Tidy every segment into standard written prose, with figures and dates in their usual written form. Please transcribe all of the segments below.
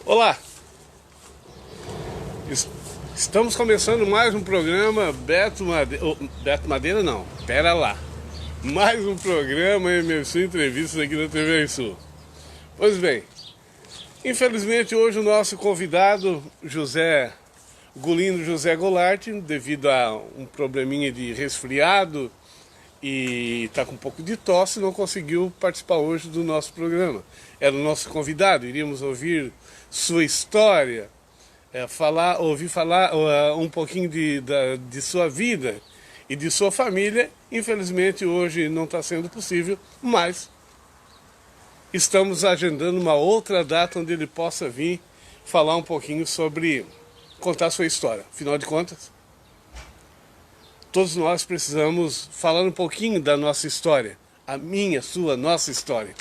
Olá, estamos começando mais um programa Beto Madeira, Beto Madeira não, pera lá, mais um programa Emerson Entrevistas aqui na TV Sul. Pois bem, infelizmente hoje o nosso convidado Gulino José Goulart, devido a um probleminha de resfriado e está com um pouco de tosse, não conseguiu participar hoje do nosso programa. Era o nosso convidado, iríamos ouvir sua história, ouvir falar um pouquinho de sua vida e de sua família. Infelizmente hoje não está sendo possível, mas estamos agendando uma outra data onde ele possa vir falar um pouquinho sobre, contar sua história. Afinal de contas, todos nós precisamos falar um pouquinho da nossa história, a minha, sua, nossa história.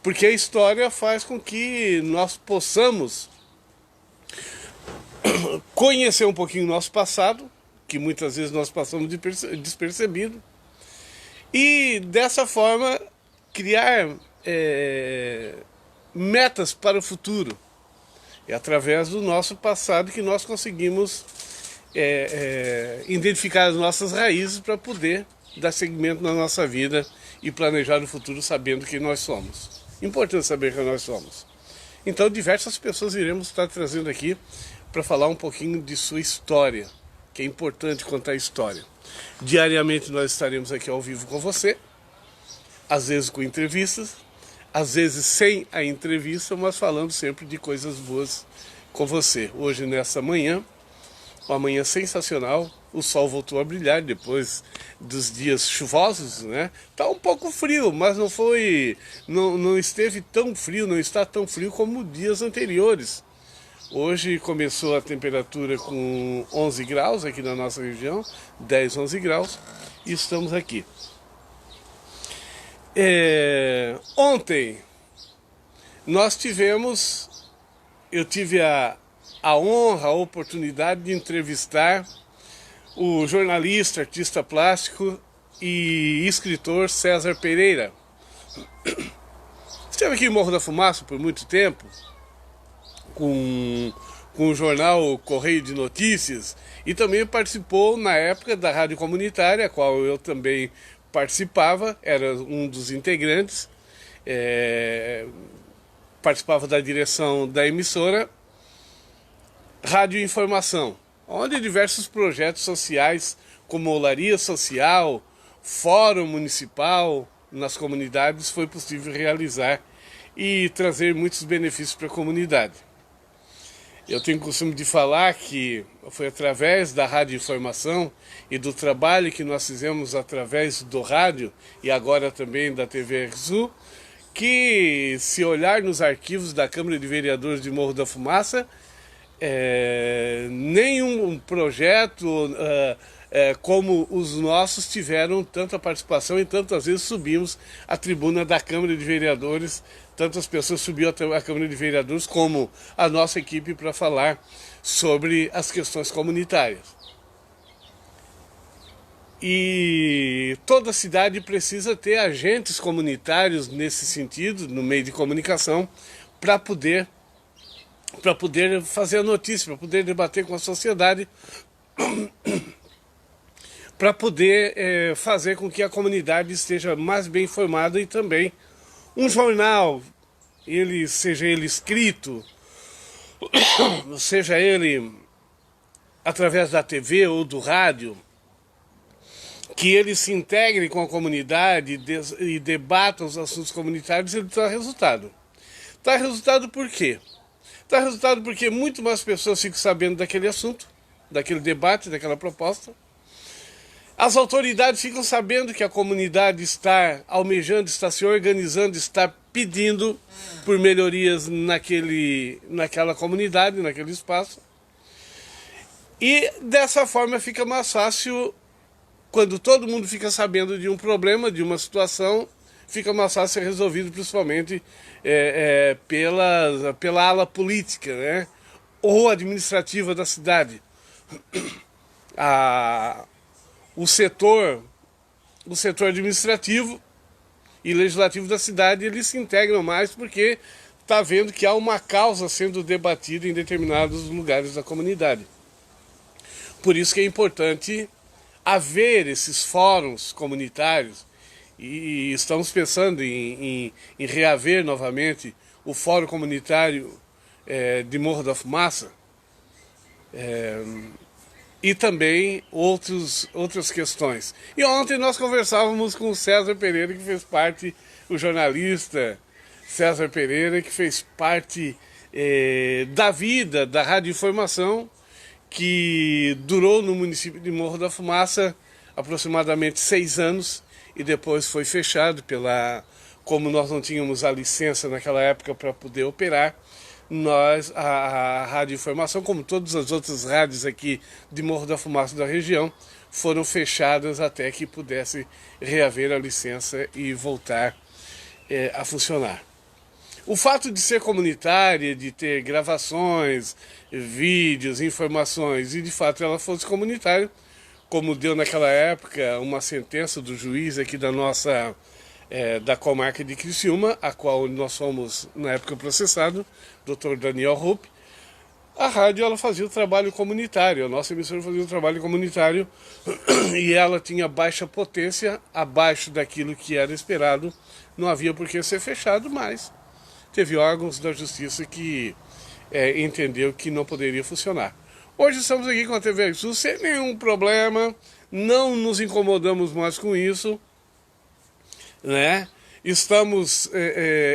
Porque a história faz com que nós possamos conhecer um pouquinho o nosso passado, que muitas vezes nós passamos despercebido, e dessa forma criar metas para o futuro. É através do nosso passado que nós conseguimos identificar as nossas raízes para poder dar seguimento na nossa vida e planejar o futuro sabendo quem nós somos. Importante saber quem nós somos. Então diversas pessoas iremos estar trazendo aqui para falar um pouquinho de sua história, que é importante contar a história. Diariamente nós estaremos aqui ao vivo com você, às vezes com entrevistas, às vezes sem a entrevista, mas falando sempre de coisas boas com você. Hoje, nessa manhã, uma manhã sensacional, o sol voltou a brilhar depois dos dias chuvosos, né? Tá um pouco frio, mas não esteve tão frio, não está tão frio como dias anteriores. Hoje começou a temperatura com 11 graus aqui na nossa região, 10, 11 graus, e estamos aqui. Ontem eu tive a honra, a oportunidade de entrevistar o jornalista, artista plástico e escritor César Pereira. Esteve aqui em Morro da Fumaça por muito tempo, com o jornal Correio de Notícias, e também participou na época da Rádio Comunitária, a qual eu também participava, era um dos integrantes, participava da direção da emissora Rádio Informação, onde diversos projetos sociais, como olaria social, fórum municipal, nas comunidades, foi possível realizar e trazer muitos benefícios para a comunidade. Eu tenho o costume de falar que foi através da Rádio Informação e do trabalho que nós fizemos através do rádio e agora também da TV Sul, que se olhar nos arquivos da Câmara de Vereadores de Morro da Fumaça, nenhum projeto como os nossos tiveram tanta participação e tantas vezes subimos a tribuna da Câmara de Vereadores, tantas pessoas subiram até a Câmara de Vereadores como a nossa equipe para falar sobre as questões comunitárias. E toda cidade precisa ter agentes comunitários nesse sentido, no meio de comunicação, para poder fazer a notícia, para poder debater com a sociedade, para poder fazer com que a comunidade esteja mais bem informada. E também um jornal, seja ele escrito, seja ele através da TV ou do rádio, que ele se integre com a comunidade e debata os assuntos comunitários, ele traz resultado. Traz resultado por quê? Traz resultado porque muito mais pessoas ficam sabendo daquele assunto, daquele debate, daquela proposta. As autoridades ficam sabendo que a comunidade está almejando, está se organizando, está pedindo por melhorias naquela comunidade, naquele espaço. E dessa forma fica mais fácil, quando todo mundo fica sabendo de um problema, de uma situação, fica mais fácil ser resolvido, principalmente pela ala política, né? Ou administrativa da cidade. O setor administrativo e legislativo da cidade, eles se integram mais porque está vendo que há uma causa sendo debatida em determinados lugares da comunidade. Por isso que é importante haver esses fóruns comunitários, e estamos pensando em reaver novamente o Fórum Comunitário de Morro da Fumaça, e também outras questões. E ontem nós conversávamos com o César Pereira, que fez parte, o jornalista César Pereira, que fez parte da vida da Rádio Informação, que durou no município de Morro da Fumaça aproximadamente 6 anos, e depois foi fechado como nós não tínhamos a licença naquela época para poder operar, a Rádio Informação, como todas as outras rádios aqui de Morro da Fumaça da região, foram fechadas até que pudesse reaver a licença e voltar a funcionar. O fato de ser comunitária, de ter gravações, vídeos, informações, e de fato ela fosse comunitária, como deu naquela época uma sentença do juiz aqui da comarca de Criciúma, a qual nós fomos na época processado, Dr. Daniel Rupp, a rádio ela fazia o trabalho comunitário, a nossa emissora fazia o trabalho comunitário, e ela tinha baixa potência, abaixo daquilo que era esperado, não havia por que ser fechado, mas teve órgãos da justiça que entendeu que não poderia funcionar. Hoje estamos aqui com a TV Sul sem nenhum problema, não nos incomodamos mais com isso, né? Estamos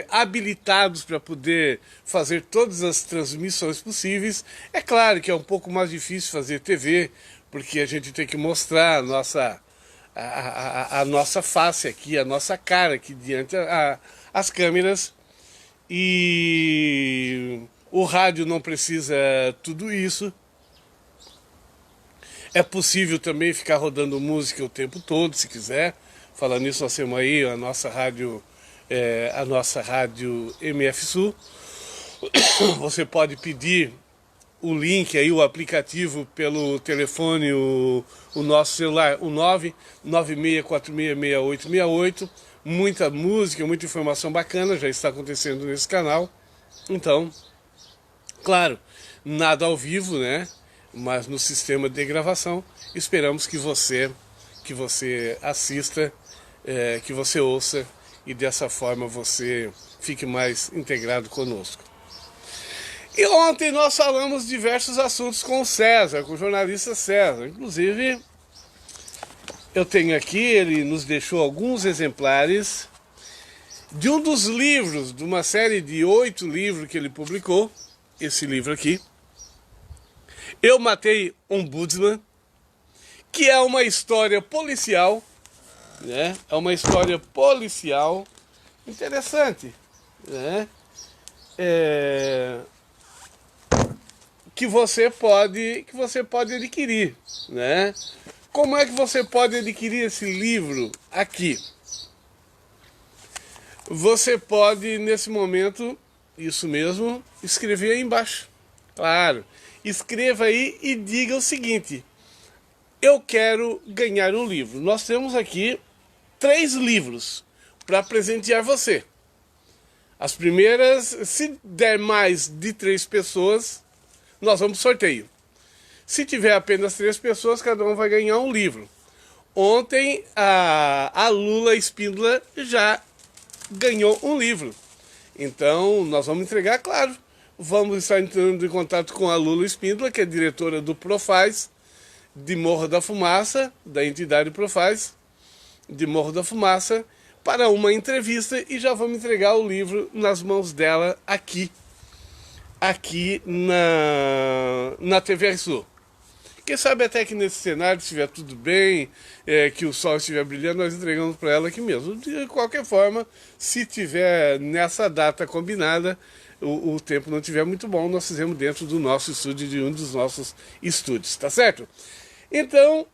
habilitados para poder fazer todas as transmissões possíveis. É claro que é um pouco mais difícil fazer TV, porque a gente tem que mostrar a nossa face aqui, a nossa cara aqui diante as câmeras, e o rádio não precisa tudo isso. É possível também ficar rodando música o tempo todo, se quiser. Falando nisso, nós temos aí a nossa rádio MF Sul. Você pode pedir o link aí, o aplicativo pelo telefone, o nosso celular, o 996466868. Muita música, muita informação bacana já está acontecendo nesse canal. Então, claro, nada ao vivo, né? Mas no sistema de gravação, esperamos que você assista, que você ouça, e dessa forma você fique mais integrado conosco. E ontem nós falamos diversos assuntos com o César, com o jornalista César. Inclusive, eu tenho aqui, ele nos deixou alguns exemplares de um dos livros, de uma série de 8 livros que ele publicou, esse livro aqui, Eu Matei Ombudsman, que é uma história policial, né? É uma história policial interessante, né? Que você pode adquirir, né? Como é que você pode adquirir esse livro aqui? Você pode, nesse momento, isso mesmo, escrever aí embaixo. Claro, escreva aí e diga o seguinte: eu quero ganhar um livro. Nós temos aqui 3 livros para presentear você. As primeiras, se der mais de 3 pessoas, nós vamos pro sorteio. Se tiver apenas 3 pessoas, cada um vai ganhar um livro. Ontem a Lula Espíndola já ganhou um livro. Então nós vamos entregar, claro. Vamos estar entrando em contato com a Lula Espíndola, que é diretora do Profaz de Morro da Fumaça, da entidade Profaz de Morro da Fumaça, para uma entrevista, e já vamos entregar o livro nas mãos dela aqui na TV Sul. Quem sabe até que nesse cenário, se estiver tudo bem, que o sol estiver brilhando, nós entregamos para ela aqui mesmo. De qualquer forma, se tiver nessa data combinada, o tempo não estiver muito bom, nós fizemos dentro do nosso estúdio, de um dos nossos estúdios, tá certo? Então,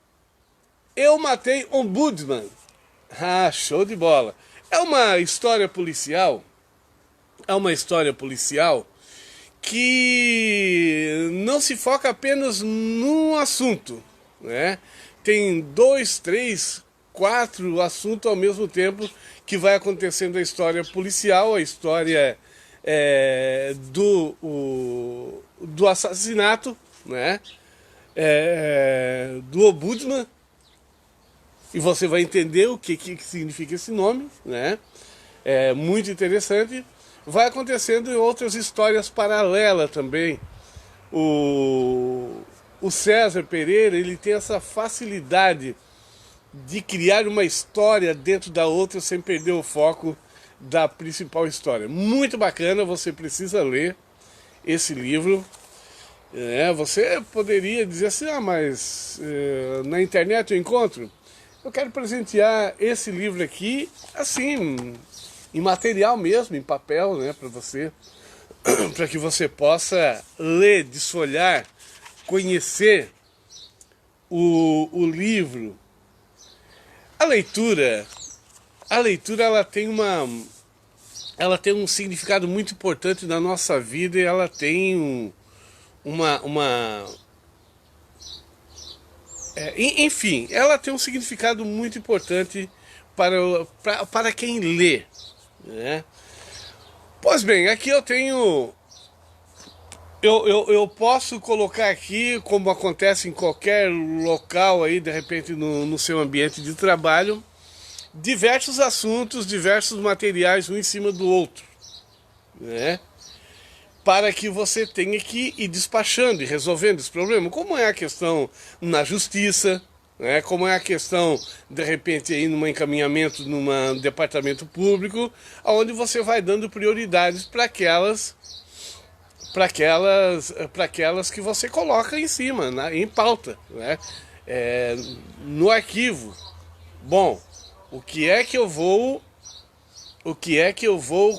Eu Matei Ombudsman. Ah, show de bola. É uma história policial, que não se foca apenas num assunto, né? Tem 2, 3, 4 assuntos ao mesmo tempo que vai acontecendo a história policial, a história do assassinato, né, do Ombudsman, e você vai entender o que significa esse nome, né? É muito interessante. Vai acontecendo em outras histórias paralelas também. O César Pereira, ele tem essa facilidade de criar uma história dentro da outra sem perder o foco da principal história. Muito bacana, você precisa ler esse livro. Você poderia dizer assim, mas na internet eu encontro? Eu quero presentear esse livro aqui, assim, em material mesmo, em papel, né, para você, para que você possa ler, desfolhar, conhecer o livro. A leitura ela tem um significado muito importante na nossa vida e ela tem enfim, ela tem um significado muito importante para quem lê, né? Pois bem, aqui eu tenho... Eu posso colocar aqui, como acontece em qualquer local aí, de repente no seu ambiente de trabalho, diversos assuntos, diversos materiais um em cima do outro, né? Para que você tenha que ir despachando e resolvendo esse problema. Como é a questão na justiça, né? Como é a questão, de repente, aí num encaminhamento num departamento público, onde você vai dando prioridades para aquelas que você coloca em cima, em pauta, né? No arquivo. Bom, o que é que eu vou,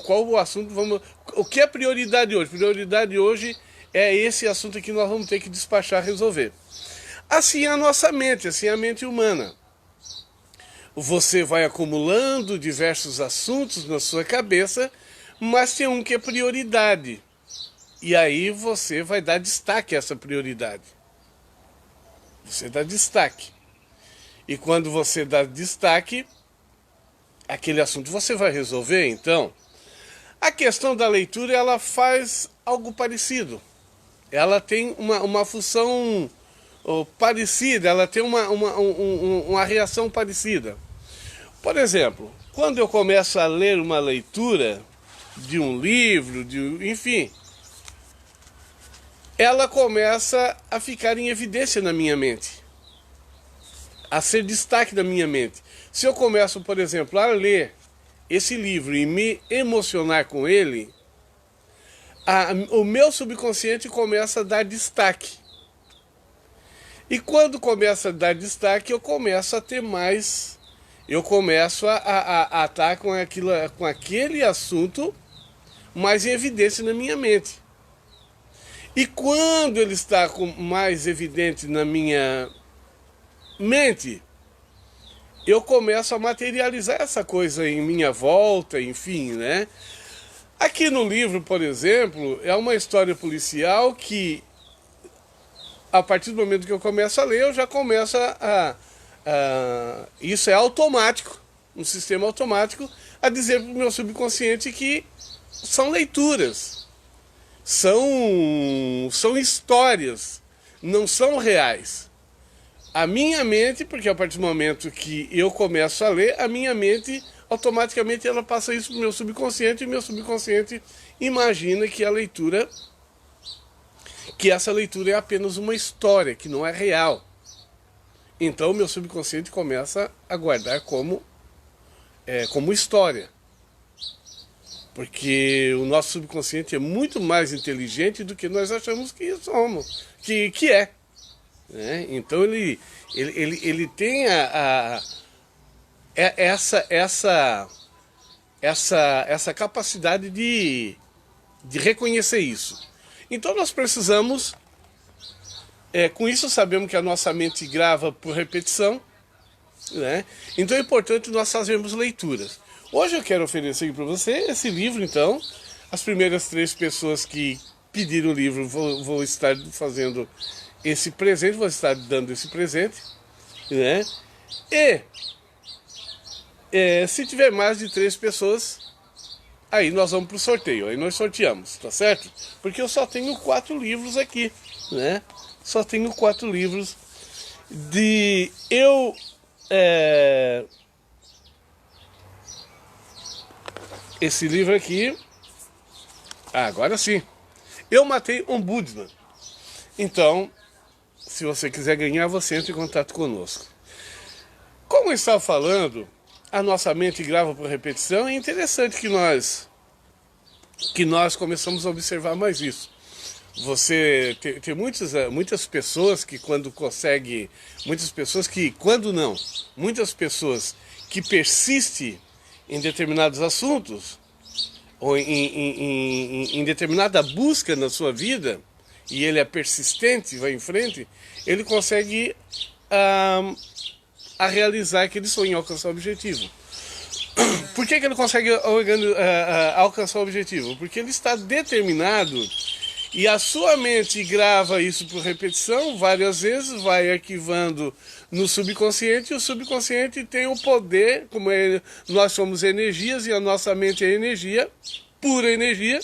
qual o assunto, o que é prioridade hoje? Prioridade hoje é esse assunto que nós vamos ter que despachar, resolver. Assim é a nossa mente, assim é a mente humana. Você vai acumulando diversos assuntos na sua cabeça, mas tem um que é prioridade. E aí você vai dar destaque a essa prioridade. Você dá destaque. E quando você dá destaque, aquele assunto você vai resolver. Então, a questão da leitura, ela faz algo parecido. Ela tem uma função parecida, ela tem uma reação parecida. Por exemplo, quando eu começo a ler uma leitura de um livro, enfim, ela começa a ficar em evidência na minha mente, a ser destaque da minha mente. Se eu começo, por exemplo, a ler esse livro e me emocionar com ele, o meu subconsciente começa a dar destaque. E quando começa a dar destaque, eu começo a ter mais... Eu começo a estar com aquele assunto mais em evidência na minha mente. E quando ele está mais evidente na minha mente, eu começo a materializar essa coisa em minha volta, enfim, né? Aqui no livro, por exemplo, é uma história policial que, a partir do momento que eu começo a ler, eu já começo isso é automático, um sistema automático, a dizer para o meu subconsciente que são leituras. São histórias, não são reais. A minha mente, porque a partir do momento que eu começo a ler, a minha mente, automaticamente ela passa isso para o meu subconsciente, e o meu subconsciente imagina que essa leitura é apenas uma história, que não é real. Então o meu subconsciente começa a guardar como história. Porque o nosso subconsciente é muito mais inteligente do que nós achamos que somos, que é. Né? Então ele tem essa capacidade de reconhecer isso. Então nós precisamos, com isso sabemos que a nossa mente grava por repetição, né? Então é importante nós fazermos leituras. Hoje eu quero oferecer para você esse livro, então. As primeiras 3 pessoas que pediram o livro vou estar fazendo esse presente, vou estar dando esse presente, né? E se tiver mais de 3 pessoas, aí nós vamos para o sorteio, aí nós sorteamos, tá certo? Porque eu só tenho 4 livros aqui, né? Só tenho 4 livros de... Esse livro aqui... agora sim. Eu matei um Budman. Então, se você quiser ganhar, você entra em contato conosco. Como eu estava falando, a nossa mente grava por repetição. É interessante que nós começamos a observar mais isso. Você tem muitas pessoas que quando conseguem, muitas pessoas que persistem em determinados assuntos, ou em determinada busca na sua vida, e ele é persistente, vai em frente, ele consegue a realizar aquele sonho, alcançar o objetivo. Por que ele consegue alcançar o objetivo? Porque ele está determinado e a sua mente grava isso por repetição várias vezes, vai arquivando no subconsciente, e o subconsciente tem o poder, como nós somos energias e a nossa mente é energia, pura energia,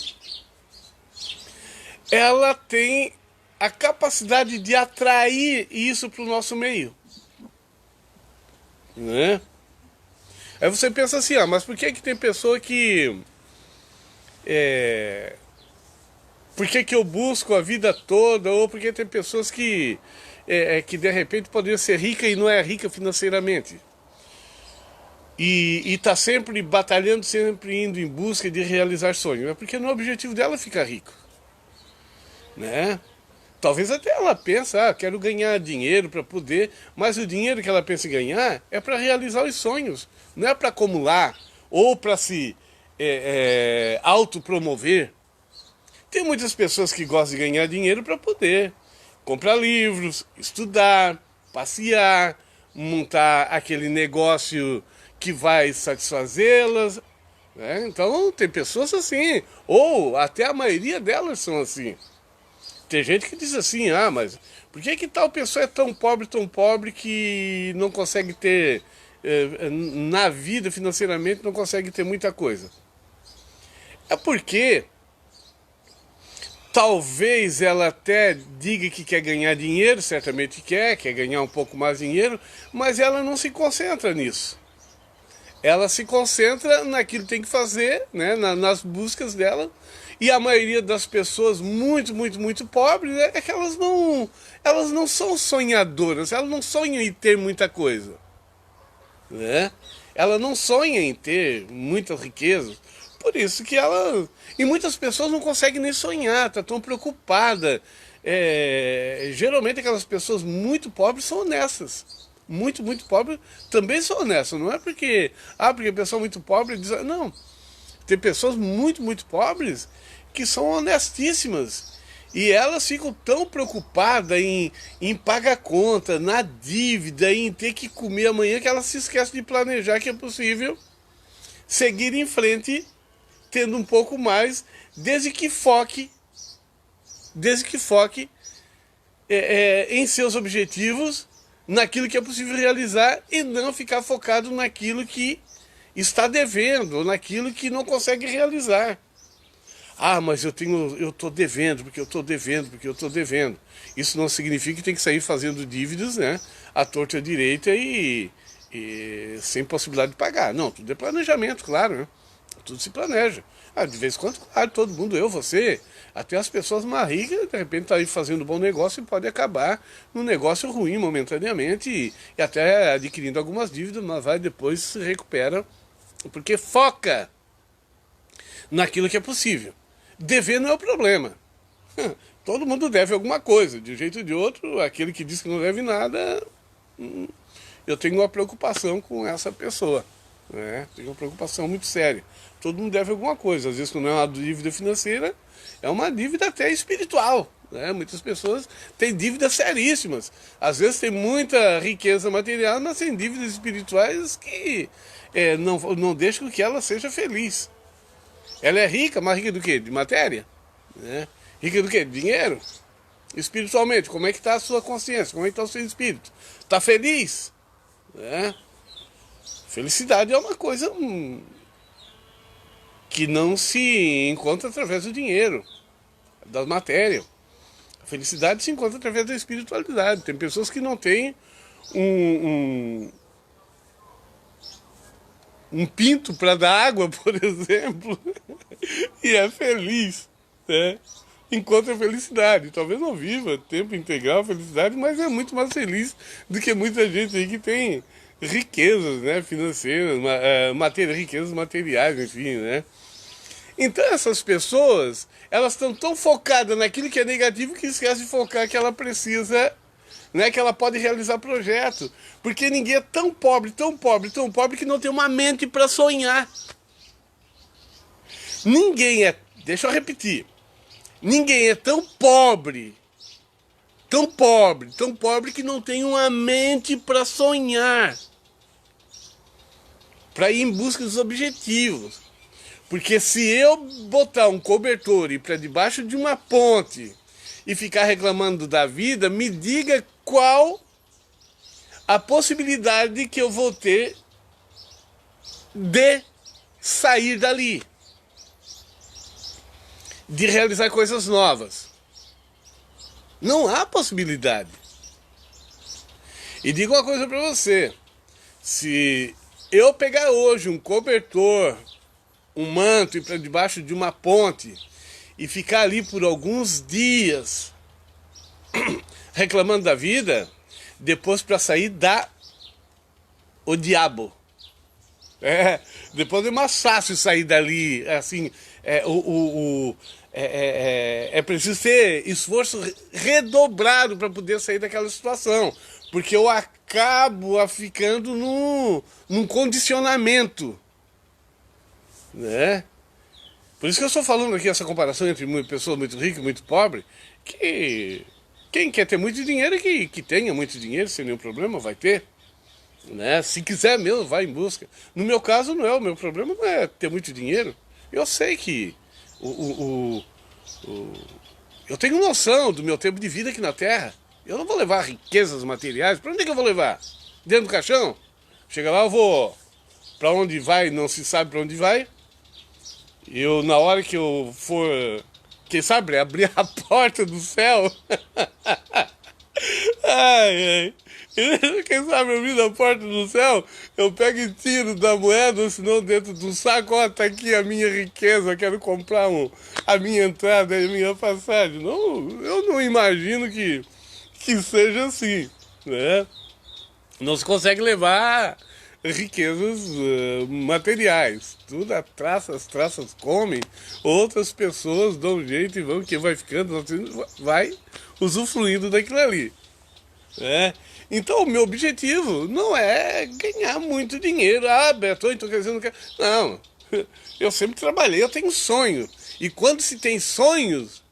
ela tem a capacidade de atrair isso para o nosso meio. Né? Aí você pensa assim, mas por que tem pessoa que... por que eu busco a vida toda? Ou por que tem pessoas que de repente poderiam ser rica e não é rica financeiramente? E está sempre batalhando, sempre indo em busca de realizar sonhos. É porque não é o objetivo dela ficar rico. Né? Talvez até ela pense, quero ganhar dinheiro para poder, mas o dinheiro que ela pensa em ganhar é para realizar os sonhos, não é para acumular ou para se autopromover. Tem muitas pessoas que gostam de ganhar dinheiro para poder comprar livros, estudar, passear, montar aquele negócio que vai satisfazê-las. Né? Então tem pessoas assim, ou até a maioria delas são assim. Tem gente que diz assim, mas por que tal pessoa é tão pobre que não consegue ter, na vida financeiramente, não consegue ter muita coisa? É porque talvez ela até diga que quer ganhar dinheiro, certamente quer ganhar um pouco mais de dinheiro, mas ela não se concentra nisso. Ela se concentra naquilo que tem que fazer, né, nas buscas dela. E a maioria das pessoas muito pobres é que elas não são sonhadoras, elas não sonham em ter muita coisa. Né? Ela não sonha em ter muitas riquezas. Por isso que ela... E muitas pessoas não conseguem nem sonhar, tá tão preocupada. Geralmente aquelas pessoas muito pobres são honestas. Muito pobres também são honestas. Não é porque a pessoa muito pobre diz... Não. Tem pessoas muito pobres que são honestíssimas. E elas ficam tão preocupadas em pagar conta, na dívida, em ter que comer amanhã, que elas se esquecem de planejar que é possível seguir em frente, tendo um pouco mais, desde que foque em seus objetivos, naquilo que é possível realizar, e não ficar focado naquilo que está devendo, ou naquilo que não consegue realizar. Mas eu estou devendo, porque eu estou devendo. Isso não significa que tem que sair fazendo dívidas, né, à torta e à direita e sem possibilidade de pagar. Não, tudo é planejamento, claro, né? Tudo se planeja. De vez em quando, claro, todo mundo, você, até as pessoas mais ricas, de repente está aí fazendo um bom negócio e pode acabar num negócio ruim momentaneamente e até adquirindo algumas dívidas, mas depois se recupera, porque foca naquilo que é possível. Dever não é o problema. Todo mundo deve alguma coisa, de um jeito ou de outro. Aquele que diz que não deve nada, eu tenho uma preocupação com essa pessoa. Né? Tenho uma preocupação muito séria. Todo mundo deve alguma coisa. Às vezes, não é uma dívida financeira, é uma dívida até espiritual. Né? Muitas pessoas têm dívidas seríssimas. Às vezes tem muita riqueza material, mas tem dívidas espirituais que não deixam que ela seja feliz. Ela é rica, mas rica do quê? De matéria? Né? Rica do quê? De dinheiro? Espiritualmente, como é que está a sua consciência? Como é que está o seu espírito? Está feliz? Né? Felicidade é uma coisa que não se encontra através do dinheiro, da matéria. A felicidade se encontra através da espiritualidade. Tem pessoas que não têm um pinto para dar água, por exemplo, e é feliz, né? Encontra a felicidade. Talvez não viva tempo integral a felicidade, mas é muito mais feliz do que muita gente aí que tem riquezas, né, financeiras, riquezas materiais, enfim, né? Então essas pessoas, elas estão tão focadas naquilo que é negativo que esquecem de focar que ela precisa, né, que ela pode realizar projeto. Porque ninguém é tão pobre, tão pobre, tão pobre que não tem uma mente para sonhar. Ninguém é, deixa eu repetir, ninguém é tão pobre, tão pobre, tão pobre que não tem uma mente para sonhar, para ir em busca dos objetivos. Porque se eu botar um cobertor e ir para debaixo de uma ponte e ficar reclamando da vida, me diga qual a possibilidade que eu vou ter de sair dali, de realizar coisas novas. Não há possibilidade. E digo uma coisa para você, se eu pegar hoje um cobertor, um manto e para debaixo de uma ponte e ficar ali por alguns dias reclamando da vida, depois para sair dá o diabo. Depois é mais fácil sair dali, assim, é preciso ter esforço redobrado para poder sair daquela situação, porque eu acabo ficando num condicionamento, né? Por isso que eu estou falando aqui essa comparação entre pessoas muito ricas e muito pobres, que quem quer ter muito dinheiro que tenha muito dinheiro, sem nenhum problema, vai ter, né? Se quiser mesmo, vai em busca. No meu caso, não é, o meu problema não é ter muito dinheiro. Eu sei que eu tenho noção do meu tempo de vida aqui na Terra. Eu não vou levar riquezas materiais. Para onde é que eu vou levar? Dentro do caixão? Chega lá, eu vou para onde vai, não se sabe para onde vai. Eu, na hora que eu for, quem sabe, abrir a porta do céu. Ai, ai. Quem sabe abrir a porta do céu, eu pego e tiro da moeda, ou senão dentro do saco, ó, tá aqui a minha riqueza, quero comprar a minha entrada, a minha passagem. Não, eu não imagino que seja assim, né? Não se consegue levar riquezas materiais. Tudo as traças comem, outras pessoas dão um jeito e vão, quem vai ficando, vai usufruindo daquilo ali. Então o meu objetivo não é ganhar muito dinheiro. Ah, Beto, então quer dizer, não quero. Não, eu sempre trabalhei, eu tenho sonho. E quando se tem sonhos,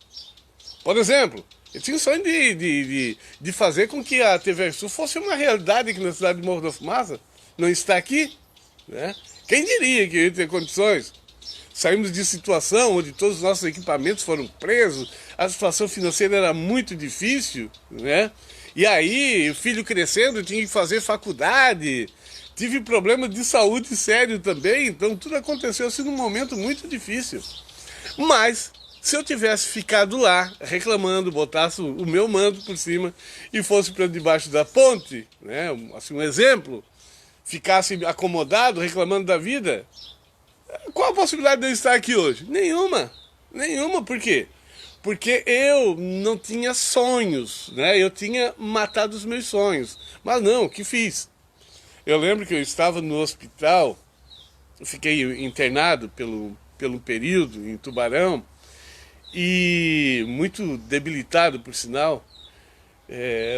por exemplo, eu tinha o sonho de fazer com que a TV Sul fosse uma realidade aqui na cidade de Morro da Fumaça. Não está aqui, né? Quem diria que eu ia ter condições? Saímos de situação onde todos os nossos equipamentos foram presos, a situação financeira era muito difícil, né? E aí, o filho crescendo, tinha que fazer faculdade, tive problema de saúde sério também, então tudo aconteceu assim num momento muito difícil. Mas, se eu tivesse ficado lá, reclamando, botasse o meu manto por cima e fosse para debaixo da ponte, né? Assim, um exemplo, ficasse acomodado, reclamando da vida, qual a possibilidade de eu estar aqui hoje? Nenhuma. Nenhuma, por quê? Porque eu não tinha sonhos, né? Eu tinha matado os meus sonhos. Mas não, o que fiz? Eu lembro que eu estava no hospital, eu fiquei internado pelo período em Tubarão, e muito debilitado, por sinal.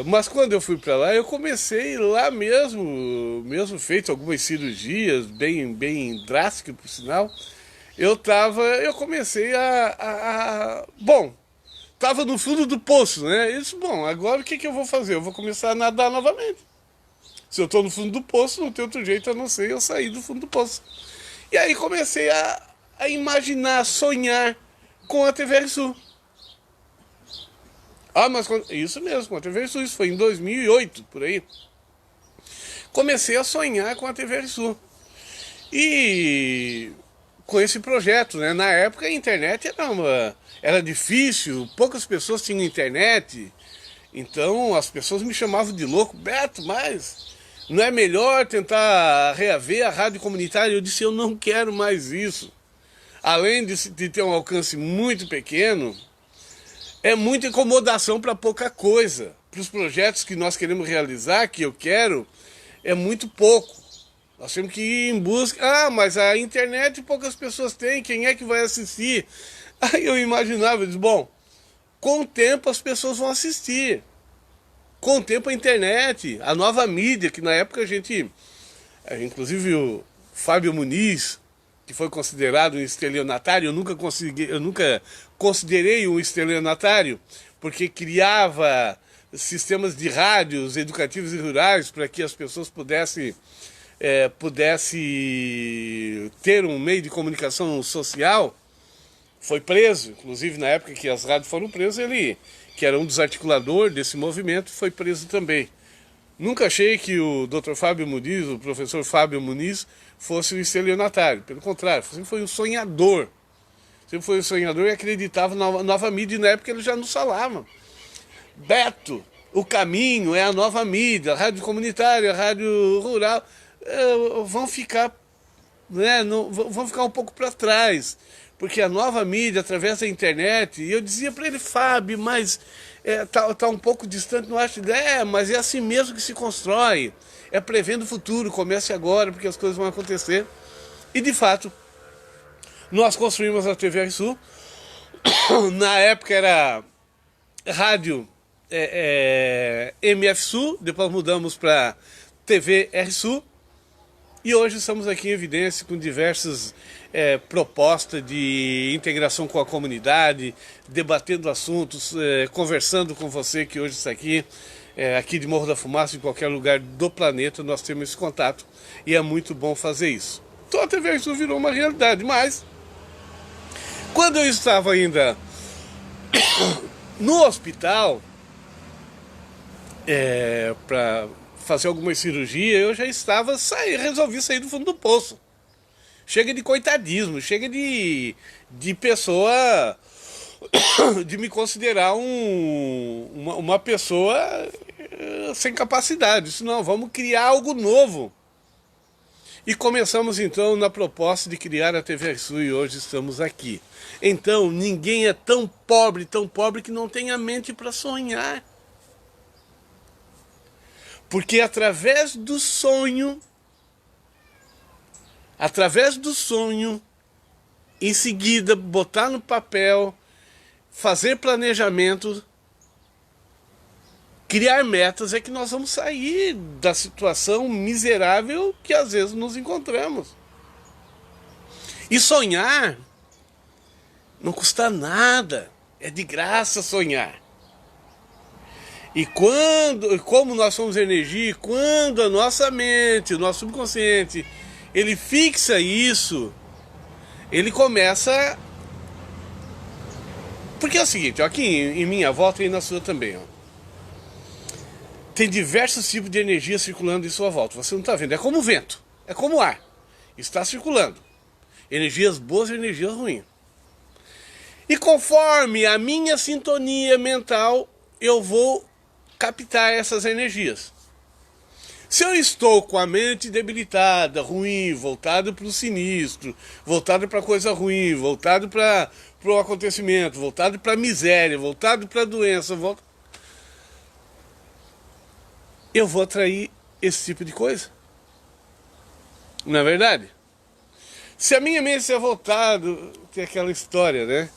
Mas quando eu fui para lá, eu comecei lá mesmo feito algumas cirurgias, bem drásticas, por sinal. Eu comecei bom, estava no fundo do poço, né? Eu disse, bom, agora o que eu vou fazer? Eu vou começar a nadar novamente. Se eu estou no fundo do poço, não tem outro jeito a não ser eu sair do fundo do poço. E aí comecei a imaginar, sonhar com a TV Sul. Mas isso mesmo, com a TV Sul, isso foi em 2008, por aí. Comecei a sonhar com a TV Sul. E com esse projeto, né? Na época a internet era difícil, poucas pessoas tinham internet, então as pessoas me chamavam de louco. Beto, mas não é melhor tentar reaver a rádio comunitária? Eu disse, eu não quero mais isso. Além de ter um alcance muito pequeno, é muita incomodação para pouca coisa. Para os projetos que nós queremos realizar, que eu quero, é muito pouco. Nós temos que ir em busca. Ah, mas a internet poucas pessoas têm, quem é que vai assistir? Aí eu imaginava, eu disse, bom, com o tempo as pessoas vão assistir. Com o tempo a internet, a nova mídia, que na época inclusive o Fábio Muniz, que foi considerado um estelionatário, eu nunca considerei um estelionatário, porque criava sistemas de rádios educativos e rurais para que as pessoas pudessem ter um meio de comunicação social. Foi preso, inclusive na época que as rádios foram presas, ele, que era um dos articuladores desse movimento, foi preso também. Nunca achei que o Dr. Fábio Muniz, o professor Fábio Muniz, fosse um estelionatário. Pelo contrário, sempre foi um sonhador. Sempre foi um sonhador e acreditava na nova mídia, e na época ele já nos falava. Beto, o caminho é a nova mídia, a rádio comunitária, a rádio rural, vão ficar um pouco para trás, porque a nova mídia, através da internet, e eu dizia para ele, Fábio, mas tá um pouco distante, não acho? Mas é assim mesmo que se constrói, é prevendo o futuro, comece agora, porque as coisas vão acontecer. E de fato, nós construímos a TV RSU, na época era rádio MFSU, depois mudamos para TV RSU, e hoje estamos aqui em evidência com diversas propostas de integração com a comunidade, debatendo assuntos, conversando com você que hoje está aqui, aqui de Morro da Fumaça, em qualquer lugar do planeta, nós temos esse contato e é muito bom fazer isso. Então a TV RSU virou uma realidade, mas quando eu estava ainda no hospital, para fazer alguma cirurgia, eu já resolvi sair do fundo do poço. Chega de coitadismo, chega de pessoa, de me considerar uma pessoa sem capacidade. Isso não, vamos criar algo novo. E começamos então na proposta de criar a TV RSU e hoje estamos aqui. Então, ninguém é tão pobre que não tenha mente para sonhar. Porque através do sonho, em seguida botar no papel, fazer planejamento, criar metas, é que nós vamos sair da situação miserável que às vezes nos encontramos. E sonhar não custa nada, é de graça sonhar. E como nós somos energia, quando a nossa mente, o nosso subconsciente, ele fixa isso, ele começa... Porque é o seguinte, ó, aqui em minha volta e na sua também, ó, tem diversos tipos de energia circulando em sua volta. Você não está vendo, é como o vento, é como o ar, está circulando. Energias boas e energias ruins. E conforme a minha sintonia mental, eu vou captar essas energias. Se eu estou com a mente debilitada, ruim, voltado para o sinistro, voltado para coisa ruim, voltado para o acontecimento, voltado para a miséria, voltado para a doença, eu vou atrair esse tipo de coisa. Não é verdade? Se a minha mente estiver voltada, tem aquela história, né?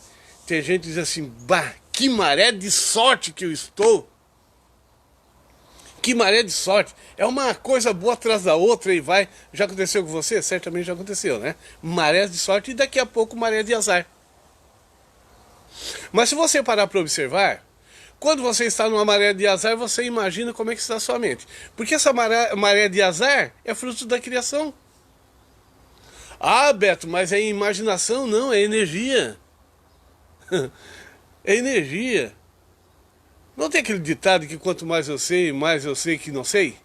Tem gente que diz assim, bah, que maré de sorte que eu estou. Que maré de sorte. É uma coisa boa atrás da outra e vai. Já aconteceu com você? Certamente já aconteceu, né? Maré de sorte e daqui a pouco maré de azar. Mas se você parar para observar, quando você está numa maré de azar, você imagina como é que está a sua mente. Porque essa maré de azar é fruto da criação. Ah, Beto, mas é imaginação? Não, é energia. É energia. Não tem aquele ditado que quanto mais eu sei que não sei?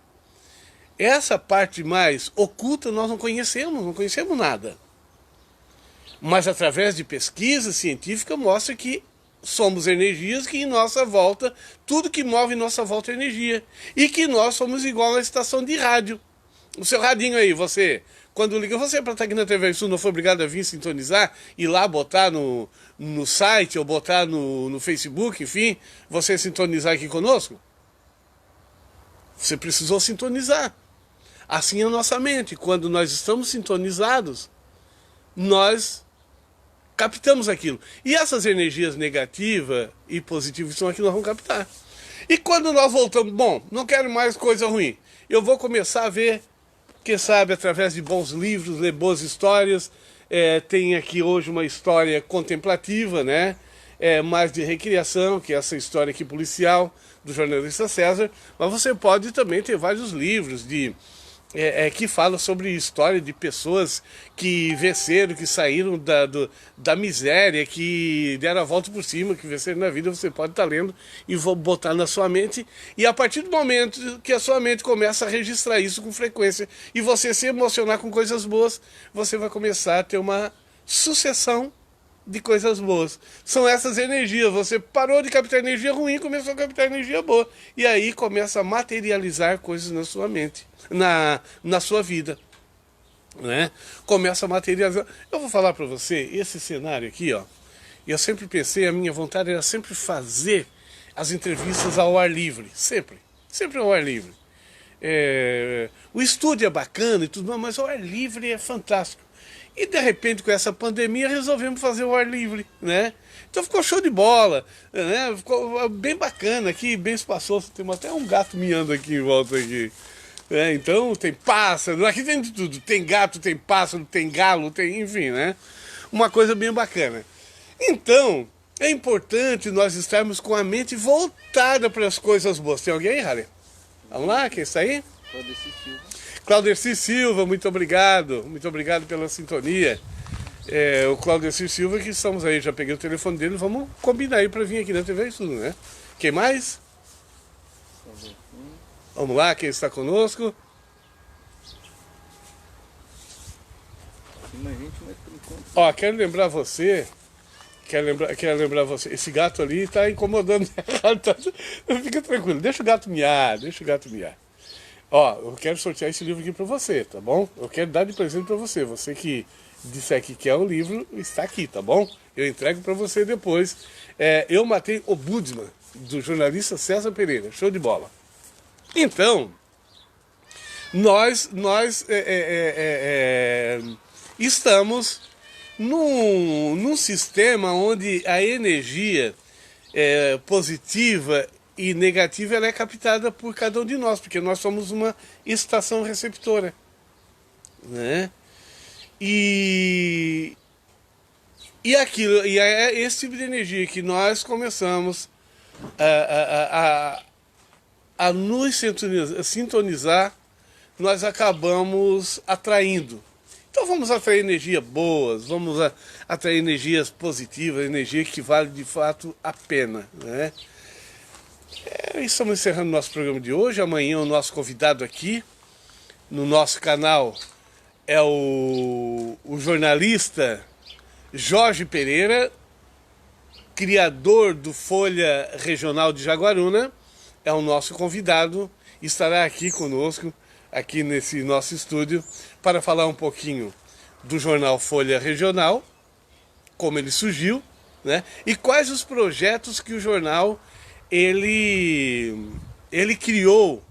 Essa parte mais oculta nós não conhecemos nada. Mas através de pesquisa científica mostra que somos energias, que em nossa volta, tudo que move em nossa volta é energia. E que nós somos igual a estação de rádio. O seu radinho aí, você, quando liga, você para estar aqui na TV Sul, não foi obrigado a vir sintonizar, ir lá botar no site ou botar no Facebook, enfim, você sintonizar aqui conosco? Você precisou sintonizar. Assim é a nossa mente. Quando nós estamos sintonizados, nós captamos aquilo. E essas energias negativas e positivas são aqui que nós vamos captar. E quando nós voltamos, bom, não quero mais coisa ruim. Eu vou começar a ver, quem sabe, através de bons livros, ler boas histórias. Tem aqui hoje uma história contemplativa, né? Mais de recriação, que é essa história aqui policial, do jornalista César. Mas você pode também ter vários livros que falam sobre história de pessoas que venceram, que saíram da miséria, que deram a volta por cima, que venceram na vida. Você pode estar lendo e vou botar na sua mente. E a partir do momento que a sua mente começa a registrar isso com frequência e você se emocionar com coisas boas, você vai começar a ter uma sucessão de coisas boas. São essas energias. Você parou de captar energia ruim e começou a captar energia boa. E aí começa a materializar coisas na sua mente, na sua vida. Né? Começa a materializar. Eu vou falar para você, esse cenário aqui, ó. Eu sempre pensei, a minha vontade era sempre fazer as entrevistas ao ar livre. Sempre. Sempre ao ar livre. O estúdio é bacana e tudo, mas o ar livre é fantástico. E de repente com essa pandemia resolvemos fazer o ar livre, né? Então ficou show de bola, né? Ficou bem bacana aqui, bem espaçoso. Tem até um gato miando aqui em volta aqui. Então tem pássaro, aqui tem de tudo. Tem gato, tem pássaro, tem galo, tem, enfim, né? Uma coisa bem bacana. Então, é importante nós estarmos com a mente voltada para as coisas boas. Tem alguém aí, Harry? Vamos lá, quem está aí? Claudeci Silva, muito obrigado pela sintonia. O Claudeci Silva, que estamos aí, já peguei o telefone dele, vamos combinar aí para vir aqui na TV Estudo, né? Quem mais? Vamos lá, quem está conosco? Ó, quero lembrar você, esse gato ali está incomodando. Fica tranquilo, deixa o gato miar. Ó, eu quero sortear esse livro aqui para você, tá bom? Eu quero dar de presente para você. Você que disser que quer o livro, está aqui, tá bom? Eu entrego para você depois. Eu Matei o Budman, do jornalista César Pereira. Show de bola. Então, nós estamos num sistema onde a energia positiva e negativa ela é captada por cada um de nós, porque nós somos uma estação receptora, né? E é esse tipo de energia que nós começamos a nos sintonizar, nós acabamos atraindo. Então vamos atrair energias boas, vamos atrair energias positivas, energia que vale de fato a pena, né? Estamos encerrando o nosso programa de hoje. Amanhã o nosso convidado aqui no nosso canal é o jornalista Jorge Pereira, criador do Folha Regional de Jaguaruna. É o nosso convidado, estará aqui conosco, aqui nesse nosso estúdio, para falar um pouquinho do jornal Folha Regional, como ele surgiu, né? E quais os projetos que o jornal ele criou,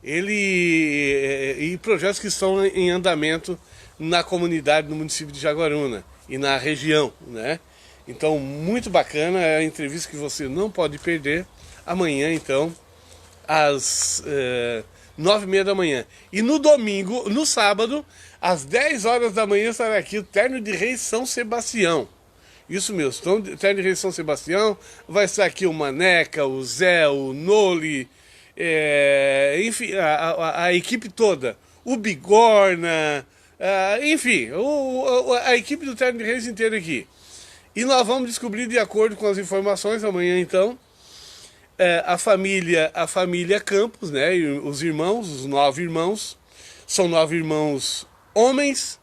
e projetos que estão em andamento na comunidade, no município de Jaguaruna e na região, né? Então, muito bacana, é a entrevista que você não pode perder. Amanhã, então, às 9h30 da manhã. E no domingo, no sábado, às 10 horas da manhã, estará aqui o Terno de Rei São Sebastião. Isso mesmo, Terno de Rei São Sebastião, vai estar aqui o Maneca, o Zé, o Noli, enfim, a equipe toda, o Bigorna, enfim, a equipe do Terno de Reis inteira aqui. E nós vamos descobrir, de acordo com as informações, amanhã então, a família Campos, né, e os irmãos, os 9 irmãos, são 9 irmãos homens,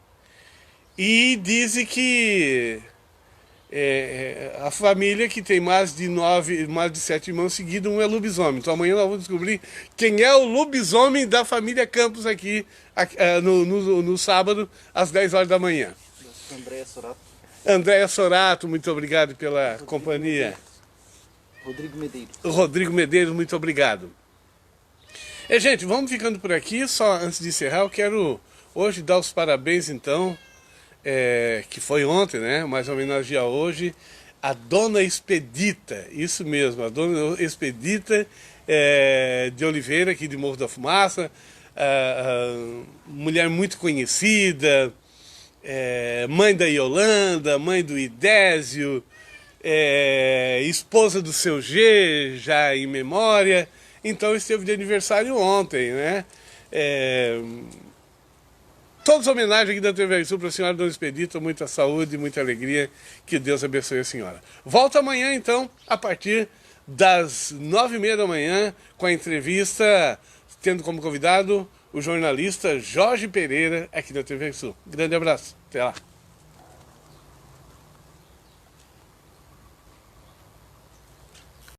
E dizem que a família que tem mais de 7 irmãos seguidos, um é lobisomem. Então amanhã nós vamos descobrir quem é o lobisomem da família Campos aqui no sábado, às 10 horas da manhã. Andréia Sorato. Andréia Sorato, muito obrigado pela companhia. Rodrigo Medeiros. Rodrigo Medeiros, muito obrigado. Gente, vamos ficando por aqui. Só antes de encerrar, eu quero hoje dar os parabéns, então, que foi ontem, né? Mas homenagear hoje a Dona Expedita, isso mesmo, a Dona Expedita de Oliveira, aqui de Morro da Fumaça, mulher muito conhecida, mãe da Yolanda, mãe do Idésio, esposa do seu G, já em memória. Então esteve de aniversário ontem, né? Todas as homenagens aqui da TV Sul para a senhora Dona Expedita, muita saúde, muita alegria, que Deus abençoe a senhora. Volta amanhã então, a partir das 9h30 da manhã, com a entrevista, tendo como convidado o jornalista Jorge Pereira, aqui da TV Sul. Grande abraço, até lá.